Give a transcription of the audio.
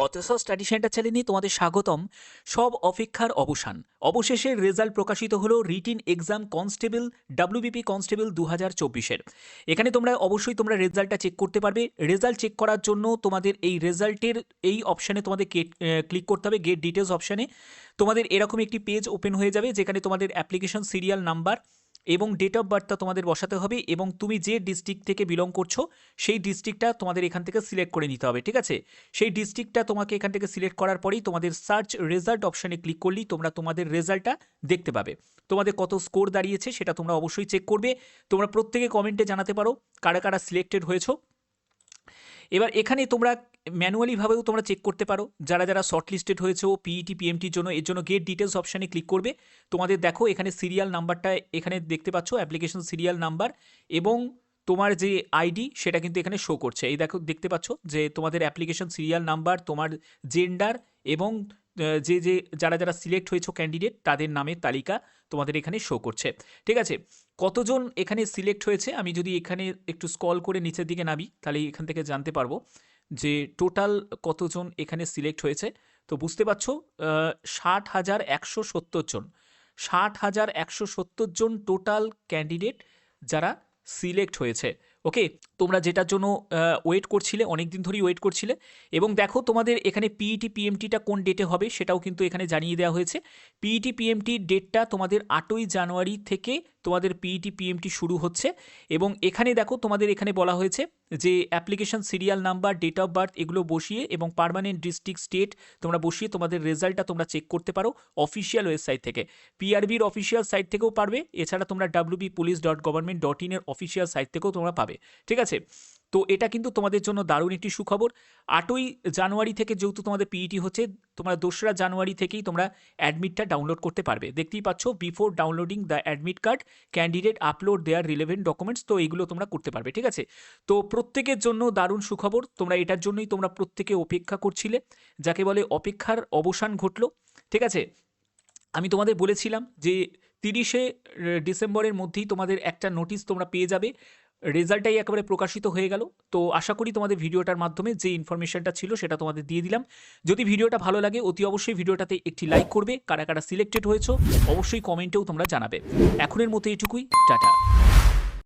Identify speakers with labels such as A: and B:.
A: অথচ study centre চ্যানেলে তোমাদের স্বাগতম। সব অপেক্ষার অবসান, অবশেষে রেজাল্ট প্রকাশিত হলো written exam constable WBP constable 2024-এর। এখানে তোমরা অবশ্যই রেজাল্টটা চেক করতে পারবে। রেজাল্ট চেক করার জন্য তোমাদের এই রেজাল্টের এই অপশানে তোমাদের ক্লিক করতে হবে, গেট ডিটেলস অপশানে। তোমাদের এরকম একটি পেজ ওপেন হয়ে যাবে যেখানে তোমাদের অ্যাপ্লিকেশন সিরিয়াল নাম্বার এবং ডেট অফ বার্থটা তোমাদের বসাতে হবে এবং তুমি যে ডিস্ট্রিক্ট থেকে বিলং করছো সেই ডিস্ট্রিক্টটা তোমাদের এখান থেকে সিলেক্ট করে নিতে হবে, ঠিক আছে? সেই ডিস্ট্রিক্টটা তোমাকে এখান থেকে সিলেক্ট করার পরেই তোমাদের সার্চ রেজাল্ট অপশানে ক্লিক করলেই তোমরা তোমাদের রেজাল্টটা দেখতে পাবে। তোমাদের কত স্কোর দাঁড়িয়েছে সেটা তোমরা অবশ্যই চেক করবে। তোমরা প্রত্যেকে কমেন্টে জানাতে পারো কারা কারা সিলেক্টেড হয়েছো। এবার এখানে তোমরা ম্যানুয়ালিভাবেও তোমরা চেক করতে পারো যারা যারা শর্ট লিস্টেড হয়েছে পিইটি পিএমটির জন্য। এর জন্য গেট ডিটেলস অপশানে ক্লিক করবে। তোমাদের দেখো এখানে সিরিয়াল নাম্বারটা এখানে দেখতে পাচ্ছ, অ্যাপ্লিকেশন সিরিয়াল নাম্বার এবং তোমার যে আইডি সেটা কিন্তু এখানে শো করছে। এই দেখো দেখতে পাচ্ছ যে তোমাদের অ্যাপ্লিকেশন সিরিয়াল নাম্বার, তোমার জেন্ডার এবং যে যে যারা যারা সিলেক্ট হয়েছে ক্যান্ডিডেট তাদের নামের তালিকা তোমাদের এখানে শো করছে, ঠিক আছে? কতজন এখানে সিলেক্ট হয়েছে আমি যদি এখানে একটু স্ক্রল করে নিচের দিকে নামি তাহলে এখান থেকে জানতে পারবো যে টোটাল কতজন এখানে সিলেক্ট হয়েছে। তো বুঝতে পারছো 60,170 জন, 60,170 জন টোটাল ক্যান্ডিডেট যারা সিলেক্ট হয়েছে। ওকে, তোমরা যেটার জন্য ওয়েট করছিলে, অনেক দিন ধরেই ওয়েট করছিলে। এবং দেখো তোমাদের এখানে পিইটি পিএমটিটা কোন ডেটে হবে সেটাও কিন্তু এখানে জানিয়ে দেওয়া হয়েছে। পিইটি পিএমটির ডেটটা তোমাদের 8ই জানুয়ারি থেকে তোমাদের পিইটি পিএমটি শুরু হচ্ছে। এবং এখানে দেখো তোমাদের এখানে বলা হয়েছে যে application serial number, date of birth এগুলো বসিয়ে এবং পার্মানেন্ট ডিস্ট্রিক্ট স্টেট তোমরা বসিয়ে তোমাদের রেজাল্টটা তোমরা চেক করতে পারো অফিসিয়াল ওয়েবসাইট থেকে। পিআরবির অফিসিয়াল সাইট থেকেও পারবে, এছাড়া তোমরা wbpolice.government.in এর অফিসিয়াল সাইট থেকেও তোমরা পাবে, ঠিক আছে? তো এটা কিন্তু তোমাদের জন্য দারুণ একটি সুখবর। 8ই জানুয়ারি থেকে যেহেতু তোমাদের পিইটি হচ্ছে, তোমরা 2রা জানুয়ারি থেকেই তোমরা অ্যাডমিটটা ডাউনলোড করতে পারবে। দেখতেই পাচ্ছ, before downloading the admit card candidate upload their relevant documents. তো এইগুলো তোমরা করতে পারবে, ঠিক আছে? তো প্রত্যেকের জন্য দারুণ সুখবর। তোমরা এটার জন্যই তোমরা প্রত্যেকে অপেক্ষা করছিলে, যাকে বলে অপেক্ষার অবসান ঘটলো, ঠিক আছে? আমি তোমাদের বলেছিলাম যে 30শে ডিসেম্বরের মধ্যেই তোমাদের একটা নোটিশ তোমরা পেয়ে যাবে। রেজাল্টটাই একেবারে প্রকাশিত হয়ে গেল। তো আশা করি তোমাদের ভিডিওটার মাধ্যমে যে ইনফরমেশনটা ছিল সেটা তোমাদের দিয়ে দিলাম। যদি ভিডিওটা ভালো লাগে অতি অবশ্যই ভিডিওটাতে একটি লাইক করবে। কারা কারা সিলেক্টেড হয়েছো অবশ্যই কমেন্টেও তোমরা জানাবে। এখনের মতো এটুকুই, টাটা।